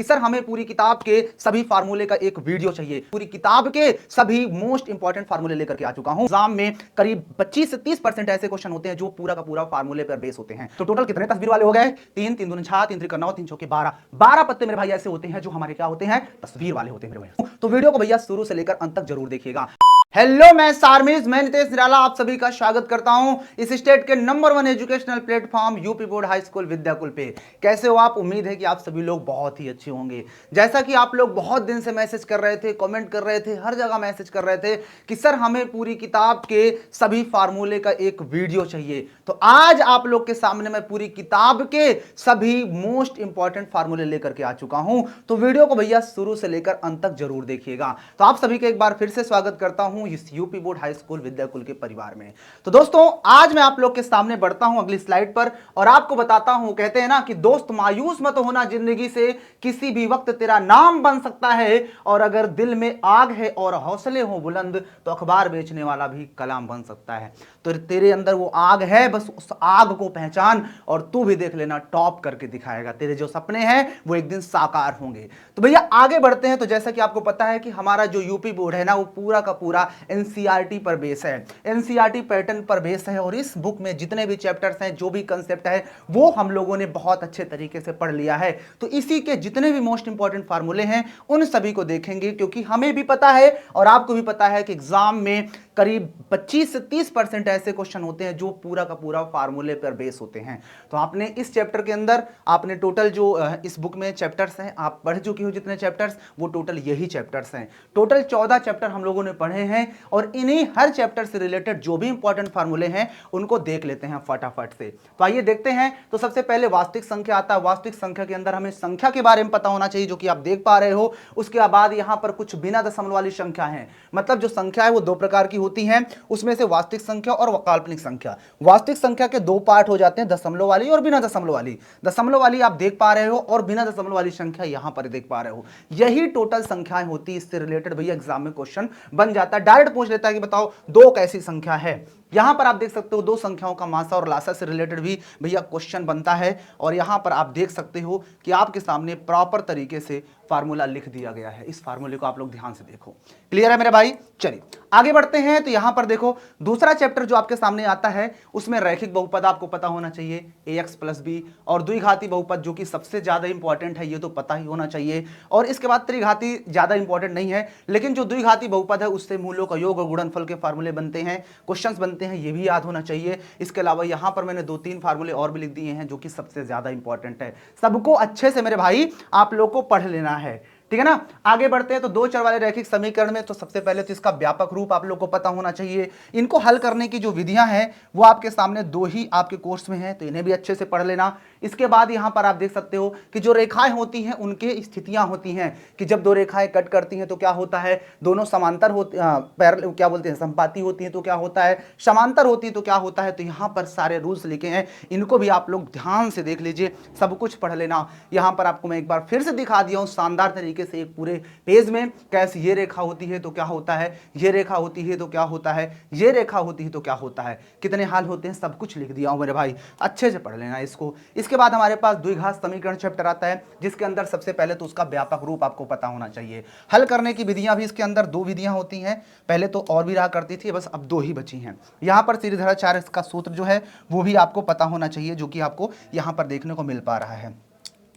कि सर हमें पूरी किताब के सभी फार्मूले का एक वीडियो चाहिए। पूरी किताब के सभी मोस्ट इंपॉर्टेंट फार्मूले लेकर के आ चुका हूं। एग्जाम में करीब 25 से 30% ऐसे क्वेश्चन होते हैं जो पूरा का पूरा फार्मूले पर बेस होते हैं। तो टोटल कितने तस्वीर वाले हो गए? 3 3 दूनी 6 3 3 9 3 चौके 12 पत्ते मेरे भाई ऐसे होते हैं जो हमारे क्या होते हैं? तस्वीर वाले होते हैं मेरे भाई। तो वीडियो को भैया शुरू से लेकर अंत तक जरूर देखिएगा। हेलो, मैं सारमीज, मैं नितेश निराला आप सभी का स्वागत करता हूं इस स्टेट के number 1 educational platform UP board high school Vidyakul पे। कैसे हो आप? उम्मीद है कि आप सभी लोग बहुत ही अच्छे होंगे। जैसा कि आप लोग बहुत दिन से मैसेज कर रहे थे, कमेंट कर रहे थे, हर जगह मैसेज कर रहे थे कि सर हमें पूरी किताब के सभी फार्मूले का एक वीडियो चाहिए। तो आज आप लोग के सामने मैं पूरी किताब के सभी मोस्ट इंपॉर्टेंट फार्मूले लेकर के आ चुका हूं। तो वीडियो को भैया शुरू से लेकर अंत तक जरूर देखिएगा। तो आप सभी का एक बार फिर से स्वागत करता हूं इस UP board high school Vidyakul के परिवार में। तो दोस्तों, आज मैं आप लोग के सामने बढ़ता हूं अगली स्लाइड पर और आपको बताता हूं, कहते हैं ना कि दोस्त मायूस मत होना जिंदगी से, किसी भी वक्त तेरा नाम बन सकता है, और अगर दिल में आग है और हौसले हो बुलंद तो अखबार बेचने वाला भी कलाम बन सकता है। तो तेरे अंदर वो आग है, बस उस आग को पहचान और तू भी देख लेना टॉप करके दिखाएगा। तेरे जो सपने हैं वो एक दिन साकार होंगे। तो भैया आगे बढ़ते हैं। तो जैसा कि आपको पता है कि हमारा जो यूपी बोर्ड है ना, वो पूरा का पूरा एनसीईआरटी पर बेस है, एनसीईआरटी पैटर्न पर बेस है। और इस बुक में जितने भी चैप्टर्स हैं, जो भी कंसेप्ट है, वो हम लोगों ने बहुत अच्छे तरीके से पढ़ लिया है। तो इसी के जितने भी मोस्ट इंपॉर्टेंट फार्मूले हैं उन सभी को देखेंगे, क्योंकि हमें भी पता है और आपको भी पता है कि एग्जाम में करीब 25 से 30% ऐसे क्वेश्चन होते हैं जो पूरा का पूरा फार्मूले पर बेस होते हैं। तो आपने इस चैप्टर के अंदर आपने टोटल जो इस बुक में चैप्टर्स हैं आप पढ़ चुके हो, जितने चैप्टर्स, वो टोटल यही चैप्टर्स हैं। टोटल 14 चैप्टर हम लोगों ने पढ़े हैं और इन्हीं हर चैप्टर से रिलेटेड जो भी इंपॉर्टेंट फार्मूले हैं उनको देख लेते हैं फटाफट से। तो आइए देखते हैं। तो सबसे पहले वास्तविक संख्या आता है। वास्तविक संख्या के अंदर हमें संख्या के बारे में पता होना चाहिए, जो कि आप देख पा रहे हो। उसके बाद यहां पर कुछ बिना दशमलव वाली संख्या है, मतलब जो संख्या है वो दो प्रकार की होती हैं, उसमें से वास्तविक संख्या और काल्पनिक संख्या। वास्तविक संख्या के दो पार्ट हो जाते हैं, दशमलव वाली और बिना दशमलव वाली। दशमलव वाली आप देख पा रहे हो और बिना दशमलव वाली संख्या यहां पर देख पा रहे हो। यही टोटल संख्याएं होती है। इससे रिलेटेड भैया एग्जाम में क्वेश्चन बन जाता है, डायरेक्ट पूछ लेता है कि बताओ दो कैसी संख्या है। यहां पर आप देख सकते हो दो संख्याओं का मासा और लासा से रिलेटेड भी भैया क्वेश्चन बनता है। और यहां पर आप देख सकते हो कि आपके सामने प्रॉपर तरीके से फार्मूला लिख दिया गया है। इस फार्मूले को आप लोग ध्यान से देखो। क्लियर है मेरे भाई? चलिए आगे बढ़ते हैं। तो यहां पर देखो दूसरा चैप्टर जो आपके सामने आता है उसमें रैखिक बहुपद आपको पता होना चाहिए, ax + b, और द्विघाती बहुपद जो कि सबसे ज्यादा इंपॉर्टेंट है, ये तो पता ही होना चाहिए। और इसके बाद त्रिघाती ज्यादा इंपॉर्टेंट नहीं है, लेकिन जो द्विघाती बहुपद है उससे मूलों का योग और गुणनफल के फार्मूले बनते हैं, क्वेश्चंस बनते हैं, ये भी याद होना चाहिए। इसके अलावा यहां पर मैंने 2-3 फार्मूले और भी लिख दिए हैं जो कि सबसे ज्यादा इंपॉर्टेंट है। सबको अच्छे से मेरे भाई आप लोग को पढ़ लेना है, ठीक है ना। आगे बढ़ते हैं। तो दो चर वाले रैखिक समीकरण में तो सबसे पहले तो इसका व्यापक रूप आप लोग को पता होना चाहिए। इनको हल करने की जो विधियां हैं वो आपके सामने दो ही आपके कोर्स में हैं, तो इन्हें भी अच्छे से पढ़ लेना। इसके बाद यहां पर आप देख सकते हो कि जो रेखाएं होती हैं उनके स्थितियां होती हैं कि जब दो रेखाएं कट करती हैं तो क्या होता है, दोनों समांतर होती क्या बोलते हैं, संपाती होती हैं तो क्या होता है, समांतर होती है तो क्या होता है। तो यहां पर सारे रूल्स लिखे हैं, इनको भी आप लोग ध्यान से देख लीजिए, सब कुछ पढ़ लेना। यहां पर आपको मैं एक बार फिर से दिखा दिया हूं शानदार तरीके से एक पूरे पेज में, कैसे ये रेखा होती है तो क्या होता है, ये रेखा होती है तो क्या होता है, ये रेखा होती है तो क्या होता है, कितने हाल होते हैं, सब कुछ लिख दिया हूं मेरे भाई, अच्छे से पढ़ लेना इसको। इसके बाद हमारे पास द्विघात समीकरण चैप्टर आता है, जिसके अंदर सबसे पहले तो उसका व्यापक रूप आपको पता होना चाहिए। हल करने की विधियां भी इसके अंदर दो विधियां होती हैं, पहले तो और भी रहा करती थी, बस अब दो ही बची हैं। यहां पर श्रीधराचार्य का सूत्र जो है वो भी आपको पता होना चाहिए, जो कि आपको यहां पर देखने को मिल पा रहा है।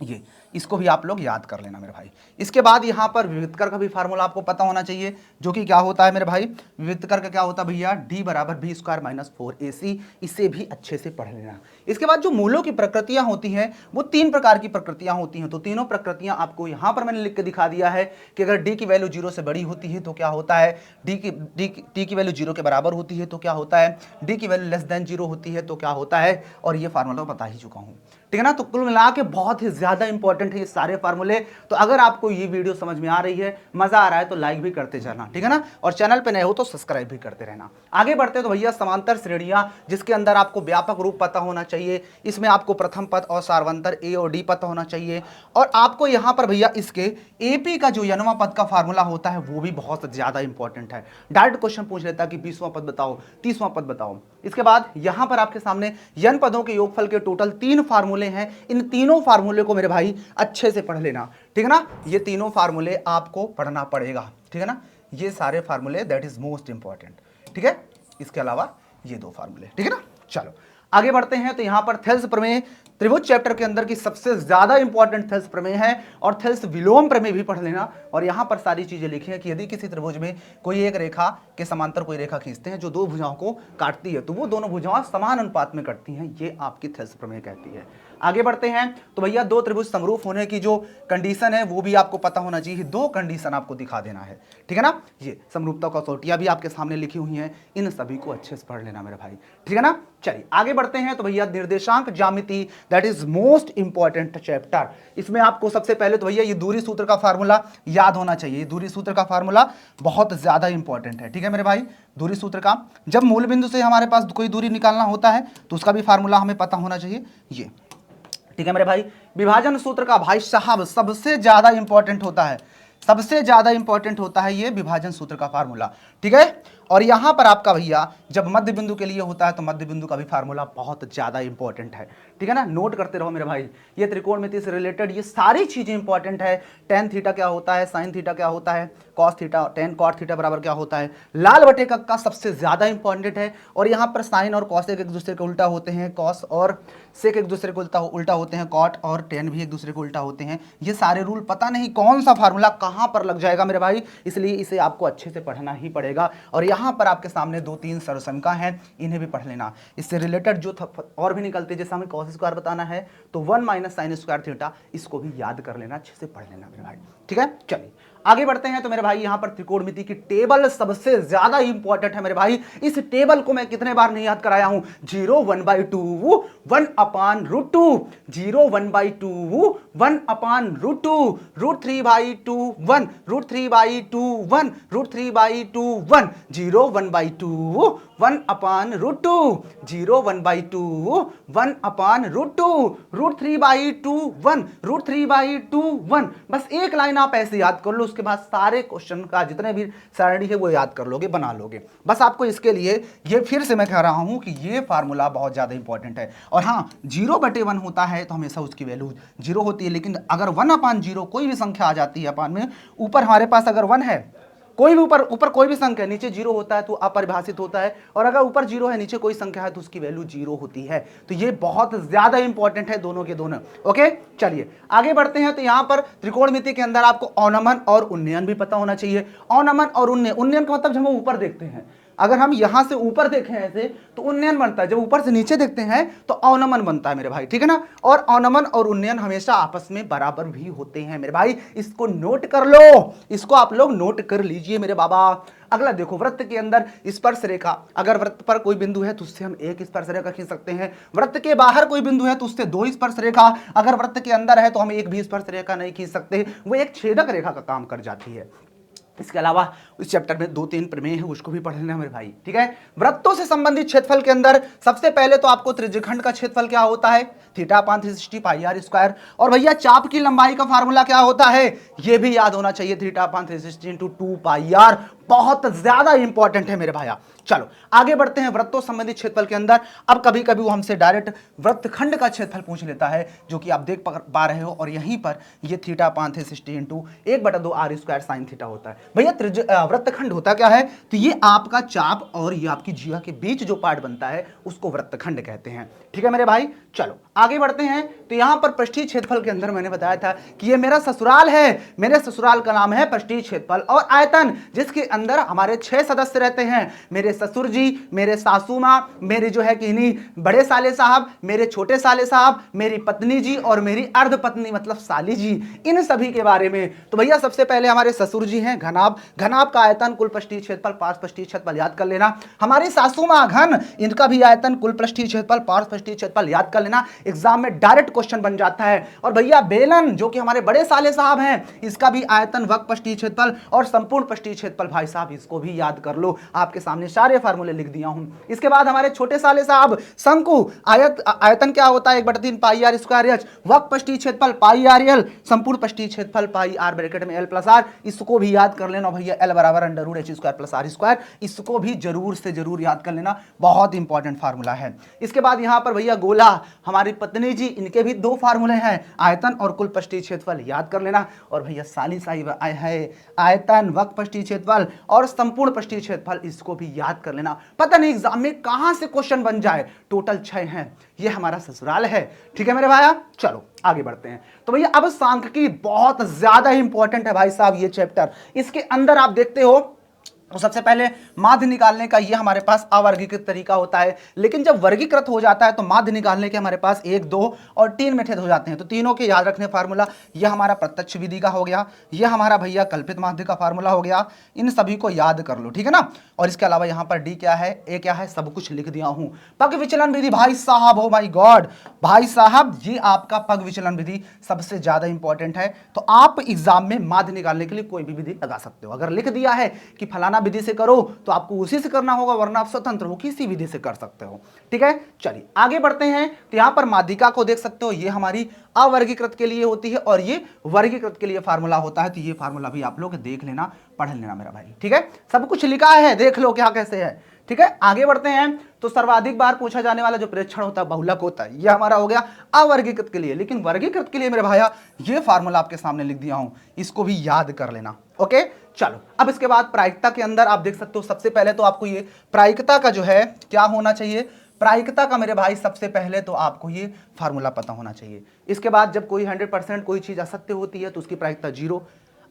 ये इसको भी आप लोग याद कर लेना मेरे भाई। इसके बाद यहां पर विविधकर का भी फार्मूला आपको पता होना चाहिए, जो कि क्या होता है मेरे भाई, विविधकर का क्या होता है भैया, d = b² - 4ac। इसे भी अच्छे से पढ़ लेना। इसके बाद जो मूलों की प्रकृतियां होती हैं वो तीन प्रकार की प्रकृतियां होती हैं। तो तीनों प्रकृतियां आपको यहां पर मैंने लिख के दिखा दिया है कि अगर d की वैल्यू 0 से बड़ी होती है तो क्या होता है, t की वैल्यू 0 के बराबर होती है तो क्या होता है, d की वैल्यू <0 होती है तो क्या होता है, और ये फार्मूला बता ही चुका हूं, ठीक है ना। तो कुल मिला के बहुत ही ज्यादा इंपॉर्टेंट है ये सारे फार्मूले। तो अगर आपको ये वीडियो समझ में आ रही है, मजा आ रहा है, तो लाइक भी करते जाना, ठीक है ना, और चैनल पे नए हो तो सब्सक्राइब भी करते रहना। आगे बढ़ते हैं। तो भैया समांतर श्रेणियां, जिसके अंदर आपको व्यापक रूप पता होना चाहिए। इसमें आपको प्रथम पद और सार्वंतर ए और डी पता होना चाहिए। और आपको यहां पर भैया इसके एपी का जो n वां पद का फार्मूला होता है वो भी बहुत ज्यादा इंपॉर्टेंट है। डायरेक्ट क्वेश्चन पूछ लेता है कि 20वां पद बताओ, 30वां पद बताओ। इसके बाद यहां पर आपके सामने n पदों के योगफल के टोटल 3 फार्मूले हैं। इन तीनों फार्मूले को मेरे भाई अच्छे से पढ़ लेना, ठीक है ना। ये तीनों फार्मूले आपको पढ़ना पड़ेगा, ठीक है ना, ये सारे फार्मूले, दैट इज मोस्ट इंपॉर्टेंट, ठीक है। इसके अलावा ये दो फार्मूले, ठीक है ना। चलो आगे बढ़ते हैं। तो यहां पर थेल्स प्रमेय त्रिभुज चैप्टर के अंदर की सबसे ज्यादा इंपॉर्टेंट थेल्स प्रमेय है, और थेल्स विलोम प्रमेय भी पढ़ लेना। और यहां पर सारी चीजें लिखी हैं कि यदि किसी त्रिभुज में कोई एक रेखा के समांतर कोई रेखा खींचते हैं जो दो भुजाओं को काटती है, तो वो दोनों भुजाएं समान अनुपात में कटती हैं, ये आपकी थेल्स प्रमेय कहती है। आगे बढ़ते हैं। तो भैया दो त्रिभुज समरूप होने की जो कंडीशन है वो भी आपको पता होना चाहिए। दो कंडीशन आपको दिखा देना है, ठीक है ना। ये समरूपता कसौटियां भी आपके सामने लिखी हुई हैं, इन सभी को अच्छे से पढ़ लेना मेरे भाई, ठीक है ना। चलिए आगे बढ़ते हैं। तो भैया निर्देशांक ज्यामिति, that is most important chapter. इसमें आपको सबसे पहले तो भैया ये दूरी सूत्र का फार्मूला याद होना चाहिए। दूरी सूत्र का फार्मूला बहुत ज्यादा इंपॉर्टेंट है, ठीक है मेरे भाई। दूरी सूत्र का, जब मूल बिंदु से हमारे पास कोई दूरी निकालना होता है तो उसका भी फार्मूला हमें पता होना चाहिए, ये, ठीक है मेरे भाई। विभाजन सूत्र का भाई साहब सबसे ज्यादा इंपॉर्टेंट होता है, सबसे ज्यादा इंपॉर्टेंट होता है ये विभाजन सूत्र का फार्मूला, ठीक है। और यहां पर आपका भैया जब मध्य बिंदु के लिए होता है तो मध्य बिंदु का भी फार्मूला बहुत ज्यादा इंपॉर्टेंट है, ठीक है ना। नोट करते रहो मेरे भाई, ये त्रिकोणमिति से रिलेटेड ये सारी चीजें इंपॉर्टेंट है। टेन थीटा क्या होता है, साइन थीटा क्या होता है, cos theta, tan cot theta बराबर क्या होता है, लाल बटे का सबसे ज्यादा इंपॉर्टेंट है। और यहाँ पर साइन और कॉस एक दूसरे के उल्टा होते हैं, कॉस और सेक एक दूसरे को उल्टा होते हैं, कॉट और टेन भी एक दूसरे को उल्टा होते हैं। ये सारे रूल पता नहीं कौन सा फार्मूला कहां पर लग जाएगा मेरे भाई, इसलिए इसे आपको अच्छे से पढ़ना ही पड़ेगा। और यहां पर आपके सामने दो तीन सर्वसंख्या हैं, इन्हें भी पढ़ लेना। इससे रिलेटेड जो और भी निकलते, जैसे हमें कॉस स्क्वायर बताना है तो 1 माइनस साइन स्क्वायर थीटा, इसको भी याद कर लेना, अच्छे से पढ़ लेना मेरे भाई, ठीक है। चलिए आगे बढ़ते हैं। तो मेरे भाई यहां पर त्रिकोणमिति की टेबल सबसे ज्यादा इंपॉर्टेंट है मेरे भाई। इस टेबल को मैं कितने बार नहीं याद कराया हूं, 0 1/2 1/√2, 0 1/2 1/√2, √3/2 1, √3/2 1, √3/2 1, 0 1/2 1/√2, 0 1/2 1/√2, √3/2 1, √3/2 1। बस एक लाइन आप ऐसे याद कर लो, उसके बाद सारे क्वेश्चन का जितने भी सारणी है वो याद कर लोगे, बना लोगे। बस आपको इसके लिए ये फिर से मैं कह रहा हूं कि ये फार्मूला बहुत ज्यादा इंपॉर्टेंट है। और हाँ, 0/1 होता है तो हमेशा उसकी वैल्यू 0 होती है, लेकिन अगर 1/0 कोई भी संख्या आ जाती है अपान में, ऊपर हमारे पास अगर 1 है, कोई भी ऊपर कोई भी संख्या, नीचे 0 होता है तो अपरिभाषित होता है, और अगर ऊपर 0 है नीचे कोई संख्या है तो उसकी वैल्यू 0 होती है। तो ये बहुत ज्यादा इंपॉर्टेंट है दोनों के दोनों, ओके। चलिए आगे बढ़ते हैं। तो यहां पर त्रिकोणमिति के अंदर आपको अवनमन और उन्नयन भी पता होना चाहिए। अवनमन और उन्नयन, उन्नयन का मतलब जब हम ऊपर देखते हैं, अगर हम यहां से ऊपर देखें ऐसे तो उन्नयन बनता है, जब ऊपर से नीचे देखते हैं तो अवनमन बनता है मेरे भाई, ठीक है ना। और अवनमन और उन्नयन हमेशा आपस में बराबर भी होते हैं मेरे भाई, इसको नोट कर लो, इसको आप लोग नोट कर लीजिए मेरे बाबा। अगला देखो, वृत्त के अंदर स्पर्श रेखा, अगर वृत्त पर कोई बिंदु है तो उससे हम एक स्पर्श रेखा खींच सकते हैं। वृत्त के बाहर कोई बिंदु है तो उससे दो स्पर्श रेखा, अगर वृत्त के अंदर है तो हम एक भी स्पर्श रेखा नहीं खींच सकते, वो एक छेदक रेखा का काम कर जाती है। इसके अलावा इस चैप्टर में 2-3 प्रमेय है, उसको भी पढ़ लेना मेरे भाई, ठीक है। वृत्तों से संबंधित क्षेत्रफल के अंदर सबसे पहले तो आपको त्रिज्यखंड का क्षेत्रफल क्या होता है, θ/360 πr²। और भैया चाप की लंबाई का फार्मूला क्या होता है, यह भी याद होना चाहिए, θ/360 × 2πr। बहुत ज्यादा इंपॉर्टेंट है मेरे भाइया। चलो आगे बढ़ते हैं। वृत्तों संबंधित क्षेत्रफल के अंदर अब कभी कभी वो हमसे डायरेक्ट वृत्तखंड का क्षेत्रफल पूछ लेता है, जो कि आप देख पा रहे हो, और यहीं पर ये θ/360 × 1/2 r² sin θ होता है। भैया वृत्तखंड होता क्या है, तो ये आपका चाप और ये आपकी जीवा के बीच जो पार्ट बनता है उसको वृत्तखंड कहते हैं, ठीक है मेरे भाई। चलो आगे बढ़ते हैं। तो यहां पर पृष्ठीय क्षेत्रफल के अंदर मैंने बताया था कि ये मेरा ससुराल है, मेरे ससुराल का नाम है पृष्ठीय क्षेत्रफल, और आयतन जिसके अंदर हमारे 6 सदस्य रहते हैं, मेरे ससुर जी, मेरे सासू माँ, मेरे जो है कि बड़े साले साहब, मेरे छोटे साले साहब, मेरी पत्नी जी और मेरी अर्ध पत्नी मतलब साली जी, इन सभी के बारे में। तो भैया सबसे पहले हमारे ससुर जी हैं घनाभ, घनाभ का आयतन कुल पृष्ठीय क्षेत्रफल पार्श्व पृष्ठीय क्षेत्रफल याद कर लेना। हमारी सासू माँ घन, इनका भी आयतन कुल पृष्ठीय क्षेत्रफल पार्श्व पृष्ठीय क्षेत्रफल याद कर लेना, एग्जाम में डायरेक्ट क्वेश्चन बन जाता है। और भैया बेलन जो कि हमारे बड़े साले साहब हैं, इसका भी आयतन वक्र पृष्ठीय क्षेत्रफल और संपूर्ण पृष्ठीय क्षेत्रफल, भाई साहब इसको भी याद कर लो, आपके सामने सारे फार्मूले लिख दिया हूं। इसके बाद हमारे छोटे साले साहब शंकु, आयतन क्या होता है 1/3 πr²h, वक्र पृष्ठीय क्षेत्रफल πrl, संपूर्ण पृष्ठीय क्षेत्रफल πr ब्रैकेट में l+r, इसको भी याद कर लेना भैया, l = √h² + r², इसको भी जरूर से जरूर याद कर लेना, बहुत इंपॉर्टेंट फार्मूला है। इसके बाद यहां पर भैया गोला, हमारी पत्नी जी, इनके भी दो फार्मूले हैं, आयतन और कुल पृष्ठीय क्षेत्रफल, याद कर लेना। और भैया साली साहिब है आयतन, वक्र पृष्ठीय क्षेत्रफल और संपूर्ण पृष्ठीय क्षेत्रफल, इसको भी याद कर लेना। पता नहीं एग्जाम में कहां से क्वेश्चन बन जाए, टोटल 6 हैं, ये हमारा ससुराल है। ठीक है मेरे भाई, चलो आगे बढ़ते हैं। तो भैया अब सांख्यिकी बहुत ज्यादा इंपॉर्टेंट है भाई साहब, ये चैप्टर। इसके अंदर आप देखते हो तो सबसे पहले माध्य निकालने का ये हमारे पास अवर्गीकृत तरीका होता है, लेकिन जब वर्गीकृत हो जाता है तो माध्य निकालने के हमारे पास 1, 2 और 3 मेथड हो जाते हैं। तो तीनों के याद रखने फार्मूला, यह हमारा प्रत्यक्ष विधि का हो गया, यह हमारा भैया कल्पित माध्य का फार्मूला हो गया, इन सभी को याद कर लो, ठीक है ना। और इसके अलावा यहाँ पर डी क्या है, ए क्या है, सब कुछ लिख दिया हूं। पग विचलन विधि भाई साहब, ओ माय गॉड भाई साहब, ये आपका पग विचलन विधि सबसे ज्यादा इंपॉर्टेंट है। तो आप एग्जाम में माध्य निकालने के लिए कोई भी विधि लगा सकते हो। अगर लिख दिया है कि फलाना विधि से करो तो आपको उसी से करना होगा, वरना आप स्वतंत्र हो, किसी विधि से कर सकते हो। ठीक है, चलिए आगे बढ़ते हैं। तो यहां पर माध्यिका को देख सकते हो, ये हमारी अवर्गीकृत के लिए होती है और ये वर्गीकृत के लिए फार्मूला होता है। तो ये फार्मूला भी आप लोग देख लेना, पढ़ लेना मेरा भाई। ठीक है, सब कुछ लिखा है, देख लो क्या कैसे है। ठीक है, आगे बढ़ते हैं। तो सर्वाधिक बार पूछा जाने वाला जो प्रेक्षण होता है, बहुलक होता है, ये हमारा हो गया अवर्गीकृत के लिए। लेकिन वर्गीकृत के लिए मेरे भाई ये फार्मूला आपके सामने लिख दिया हूं, इसको भी याद कर लेना। ओके, चलो अब इसके बाद प्रायिकता के अंदर आप देख सकते हो, सबसे पहले तो आपको ये प्रायिकता का जो है क्या होना चाहिए, प्रायिकता का मेरे भाई सबसे पहले तो आपको ये फार्मूला पता होना चाहिए। इसके बाद जब कोई 100% कोई चीज असत्य होती है तो उसकी प्रायिकता 0,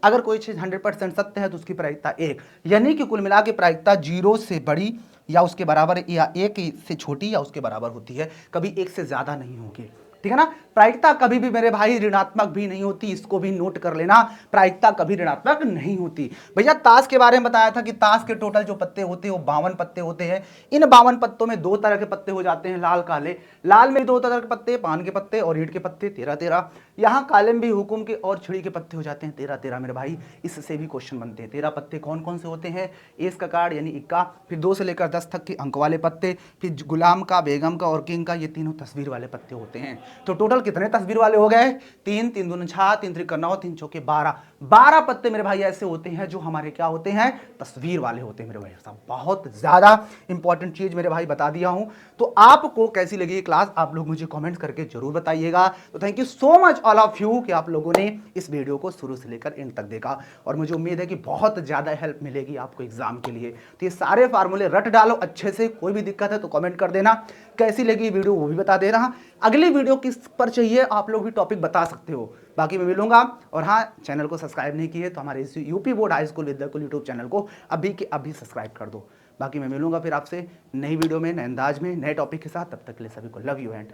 अगर कोई चीज 100% सत्य है तो उसकी प्रायिकता 1, यानी कि कुल मिला के प्रायिकता 0 से बड़ी या उसके बराबर या 1 से छोटी या उसके बराबर होती है, कभी 1 से ज्यादा नहीं होगी। ठीक है ना। प्रायिकता कभी भी मेरे भाई ऋणात्मक भी नहीं होती, इसको भी नोट कर लेना, प्रायिकता कभी ऋणात्मक नहीं होती। भैया ताश के बारे में बताया था कि ताश के टोटल जो पत्ते होते हैं वो 52 पत्ते होते हैं। इन 52 पत्तों में 2 तरह के पत्ते हो जाते हैं, लाल काले। लाल में 2 तरह के पत्ते, पान के पत्ते और ईंट के पत्ते, 13-13। यहाँ काले में भी हुकुम के और छिड़ी के पत्ते हो जाते हैं 13-13 मेरे भाई। इससे भी क्वेश्चन बनते हैं। 13 पत्ते कौन कौन से होते हैं, एस का कार्ड यानी इक्का, फिर 2 से लेकर 10 तक के अंक वाले पत्ते, फिर गुलाम का, बेगम का और किंग का, ये तीनों तस्वीर वाले पत्ते होते हैं। तो टोटल कितने तस्वीर वाले हो गए, 3, 3 दूनी 6, 3 त्रिक 9, 3 चौके 12। 12 पत्ते मेरे भाई ऐसे होते हैं जो हमारे क्या होते हैं, तस्वीर वाले होते हैं मेरे भाई साहब। बहुत ज्यादा इंपॉर्टेंट चीज मेरे भाई बता दिया हूं। तो आपको कैसी लगी ये क्लास, आप लोग मुझे कमेंट करके जरूर बताइएगा। तो thank you so much all of you कि आप लोगों ने इस वीडियो को शुरू से लेकर एंड तक देखा, और मुझे उम्मीद है कि बहुत ज्यादा हेल्प मिलेगी आपको एग्जाम के लिए। तो ये सारे फार्मूले रट डालो अच्छे से, कोई भी दिक्कत है तो कमेंट कर देना। कैसी लगी वीडियो वो भी बता देना। अगली वीडियो किस पर चाहिए आप लोग भी टॉपिक बता सकते हो। बाकी मैं मिलूंगा। और हाँ, चैनल को सब्सक्राइब नहीं किए तो हमारे इस UP board high school Vidyakul YouTube channel को अभी के अभी सब्सक्राइब कर दो। बाकी मैं मिलूंगा फिर आपसे नई वीडियो में, नए अंदाज में, नए टॉपिक के साथ। तब तक के लिए सभी को लव यू एंड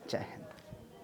जय हिंद।